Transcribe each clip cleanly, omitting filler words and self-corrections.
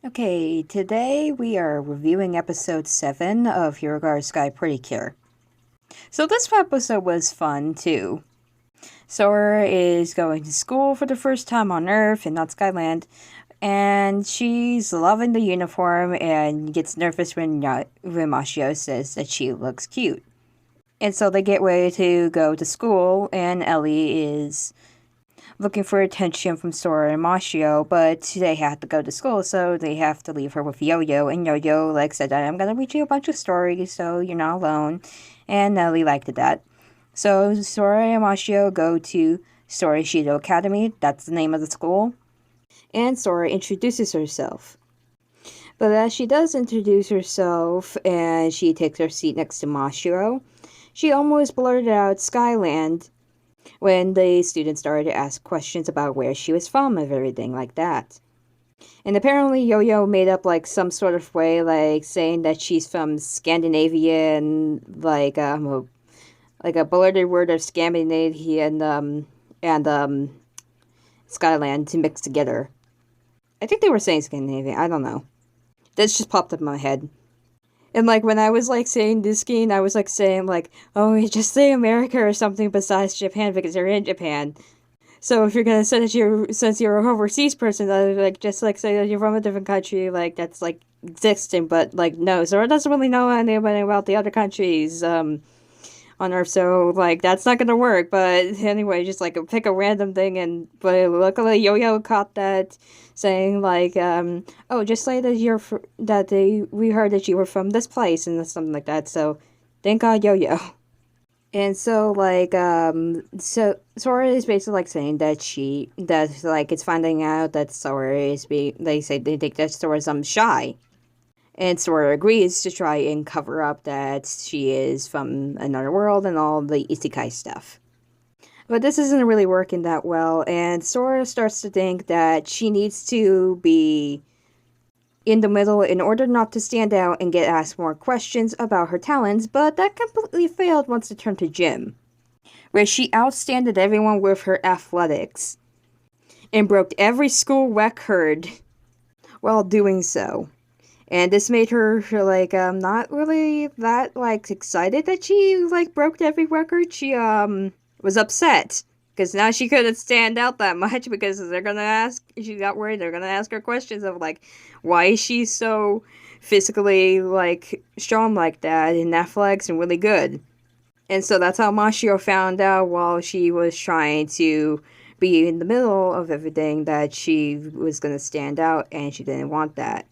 Okay, today we are reviewing episode 7 of Hirogaru Sky Pretty Cure. So this episode was fun too. Sora is going to school for the first time on Earth and not Skyland, and she's loving the uniform and gets nervous when Mashio says that she looks cute. And so they get ready to go to school, and Ellie is looking for attention from Sora and Mashio, but they have to go to school, so they have to leave her with Yo-Yo, and Yo-Yo, said that I'm gonna read you a bunch of stories, so you're not alone, and Nelly liked that. So Sora and Mashio go to Sora Shido Academy, that's the name of the school, and Sora introduces herself. But as she does introduce herself, and she takes her seat next to Mashio, she almost blurted out Skyland, when the students started to ask questions about where she was from and everything like that. And apparently Yo-Yo made up some sort of way, saying that she's from Scandinavia and a blurted word of Scandinavia and Skyland to mix together. I think they were saying Scandinavia, I don't know. That's just popped up in my head. And when I was saying this game, I was saying oh, just say America or something besides Japan because you're in Japan. So if you're gonna say that since you're an overseas person, just say that you're from a different country, that's existing, but no, Zora doesn't really know anything about the other countries on Earth, so that's not gonna work. But anyway, just pick a random thing, but luckily Yo-Yo caught that, saying oh, just say that we heard that you were from this place and something like that. So thank God, Yo-Yo. And so so Sora is basically saying that it's finding out that Sora is they think that Sora's shy. And Sora agrees to try and cover up that she is from another world and all the isekai stuff. But this isn't really working that well, and Sora starts to think that she needs to be in the middle in order not to stand out and get asked more questions about her talents, but that completely failed once it turned to gym, where she outstanded everyone with her athletics and broke every school record while doing so. And this made her not really that excited that she broke every record. She was upset because now she couldn't stand out that much because she got worried they're gonna ask her questions of why is she so physically strong like that in athletics and really good. And so that's how Mashio found out while she was trying to be in the middle of everything that she was gonna stand out, and she didn't want that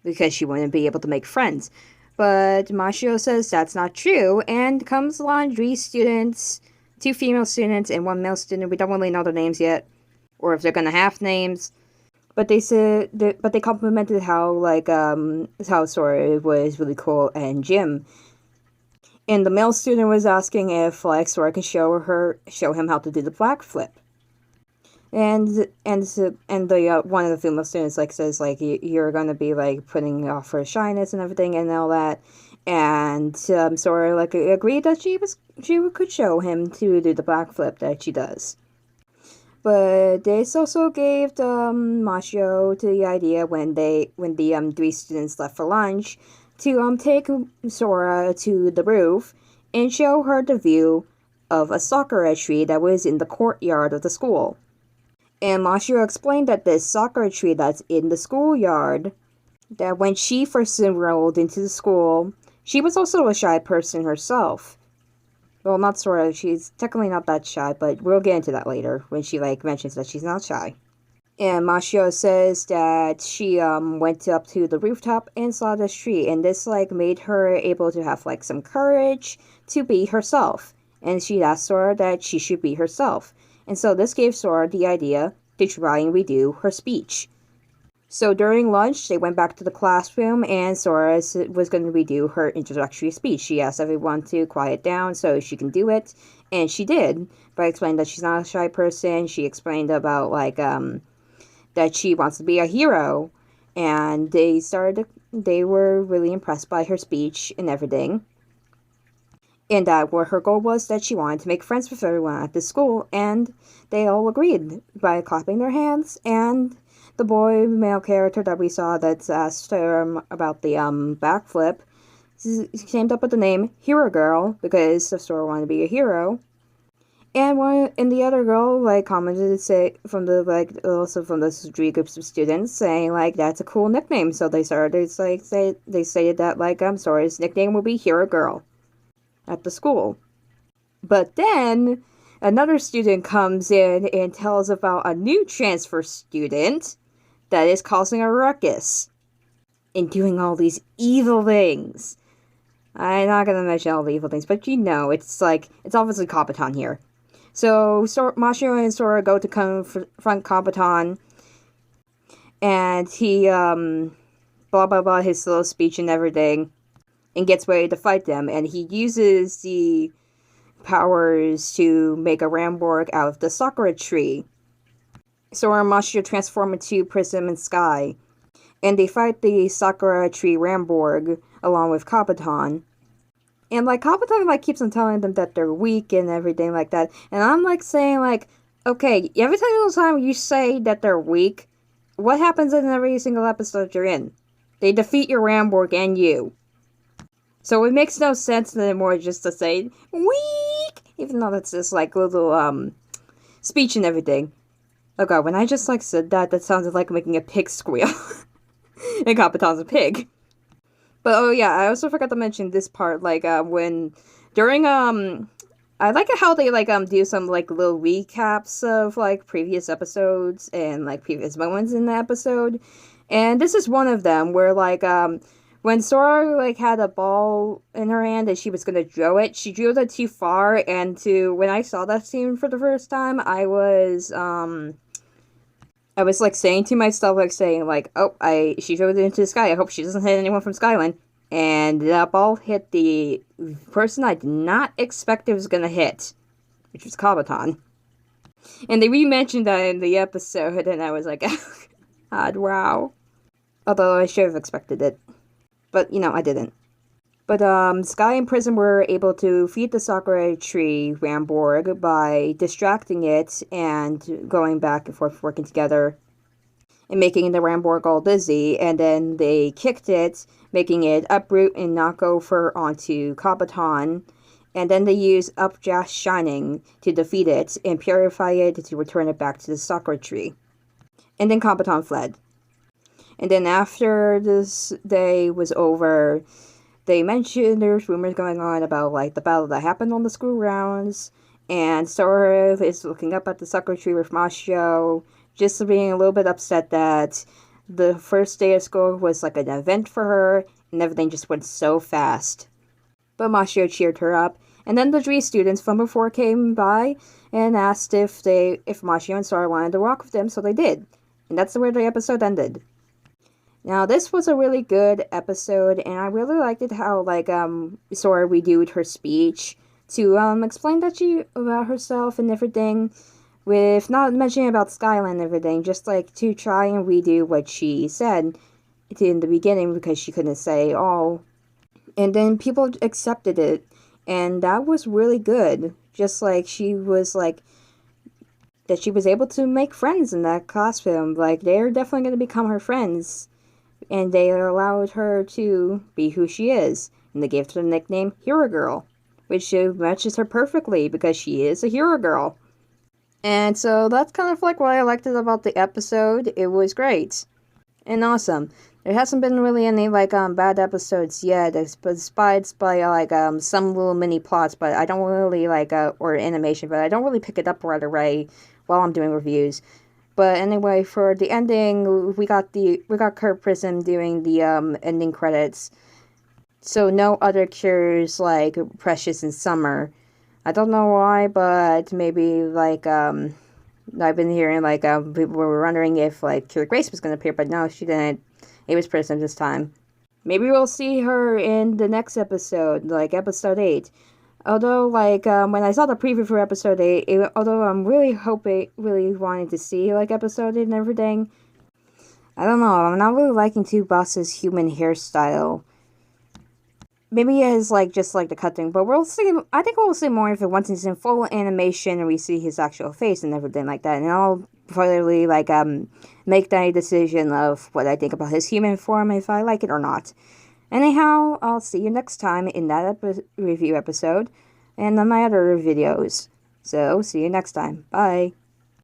because she wouldn't be able to make friends. But Mashio says that's not true, and comes along 3 students, 2 female students and 1 male student. We don't really know their names yet, or if they're gonna have names. But they complimented how how Sora was really cool and gym. And the male student was asking if Sora can show him how to do the black flip. And the one of the female students says you're gonna be putting off her shyness and everything and all that, and Sora agreed that she could show him to do the backflip that she does. But they also gave Mashio to the idea when the 3 students left for lunch to take Sora to the roof and show her the view of a sakura tree that was in the courtyard of the school. And Mashiro explained that this sakura tree that's in the schoolyard, that when she first enrolled into the school, she was also a shy person herself. Well, not sort of, she's technically not that shy, but we'll get into that later when she mentions that she's not shy. And Mashiro says that she went up to the rooftop and saw this tree, and this made her able to have some courage to be herself. And she asked Sora that she should be herself. And so this gave Sora the idea to try and redo her speech. So during lunch, they went back to the classroom, and Sora was going to redo her introductory speech. She asked everyone to quiet down so she can do it, and she did, by explaining that she's not a shy person. She explained about, that she wants to be a hero, and they were really impressed by her speech and everything. And that what her goal was that she wanted to make friends with everyone at the school, and they all agreed by clapping their hands, and the boy male character that we saw that's asked about the backflip, he came up with the name Hirogaru because the Sora wanted to be a hero. And the other girl commented to say from the also from the three groups of students saying that's a cool nickname. So they started they stated that Sora's nickname will be Hero Girl at the school. But then another student comes in and tells about a new transfer student that is causing a ruckus and doing all these evil things. I'm not gonna mention all the evil things, but it's obviously Kabaton here. So Mashiro and Sora go to confront Kabaton, and he blah blah blah his little speech and everything, and gets ready to fight them, and he uses the powers to make a Ramborg out of the Sakura tree. Sora and Mashiro transform into Prism and Sky, and they fight the Sakura tree Ramborg along with Kabaton. And Kabaton keeps on telling them that they're weak and everything like that. And I'm saying okay, every single time you say that they're weak, what happens in every single episode you're in? They defeat your Ramborg and you. So it makes no sense anymore just to say weak, even though that's just little speech and everything. Oh god, when I just said that sounded like making a pig squeal. And Kabaton's a pig. But oh yeah, I also forgot to mention this part, when during I like how they do some little recaps of previous episodes and previous moments in the episode. And this is one of them where when Sora had a ball in her hand and she was gonna throw it, she drew it too far, and when I saw that scene for the first time, I was saying to myself, she threw it into the sky. I hope she doesn't hit anyone from Skyline. And that ball hit the person I did not expect it was going to hit, which was Kabaton. And they re-mentioned that in the episode, and I was like, God, wow. Although I should have expected it. But, I didn't. But Sky and Prism were able to feed the Sakura tree Ramborg by distracting it and going back and forth, working together, and making the Ramborg all dizzy. And then they kicked it, making it uproot and knock over onto Kabaton. And then they used Updraft Shining to defeat it and purify it to return it back to the Sakura tree. And then Kabaton fled. And then after this day was over, they mentioned there's rumors going on about the battle that happened on the school grounds, and Sora is looking up at the Sakura tree with Mashio, just being a little bit upset that the first day of school was like an event for her, and everything just went so fast. But Mashio cheered her up, and then the three students from before came by and asked if Mashio and Sora wanted to walk with them, so they did. And that's where the episode ended. Now, this was a really good episode, and I really liked it how, Sora redoed her speech to, explain about herself and everything, with not mentioning about Skyline and everything, just, to try and redo what she said in the beginning, because she couldn't say all. And then people accepted it, and that was really good. Just, she was, that she was able to make friends in that costume. They're definitely going to become her friends. And they allowed her to be who she is. And they gave her the nickname Hero Girl, which matches her perfectly because she is a hero girl. And so that's kind of what I liked about the episode. It was great and awesome. There hasn't been really any bad episodes yet, despite some little mini plots, but I don't really or animation, but I don't really pick it up right away while I'm doing reviews. But anyway, for the ending, we got Kurt Prism doing the ending credits. So no other cures like Precious and Summer. I don't know why, but maybe I've been hearing people were wondering if Cure Grace was gonna appear, but no, she didn't. It was Prism this time. Maybe we'll see her in the next episode, episode 8. Although, when I saw the preview for episode 8, although I'm really wanting to see, episode 8 and everything, I don't know, I'm not really liking Tsubasa's human hairstyle. Maybe it is, just the cutting, but we'll see, I think we'll see more of it once he's in full animation and we see his actual face and everything like that, and I'll finally, like, make any decision of what I think about his human form, if I like it or not. Anyhow, I'll see you next time in that review episode and on my other videos. So, see you next time. Bye.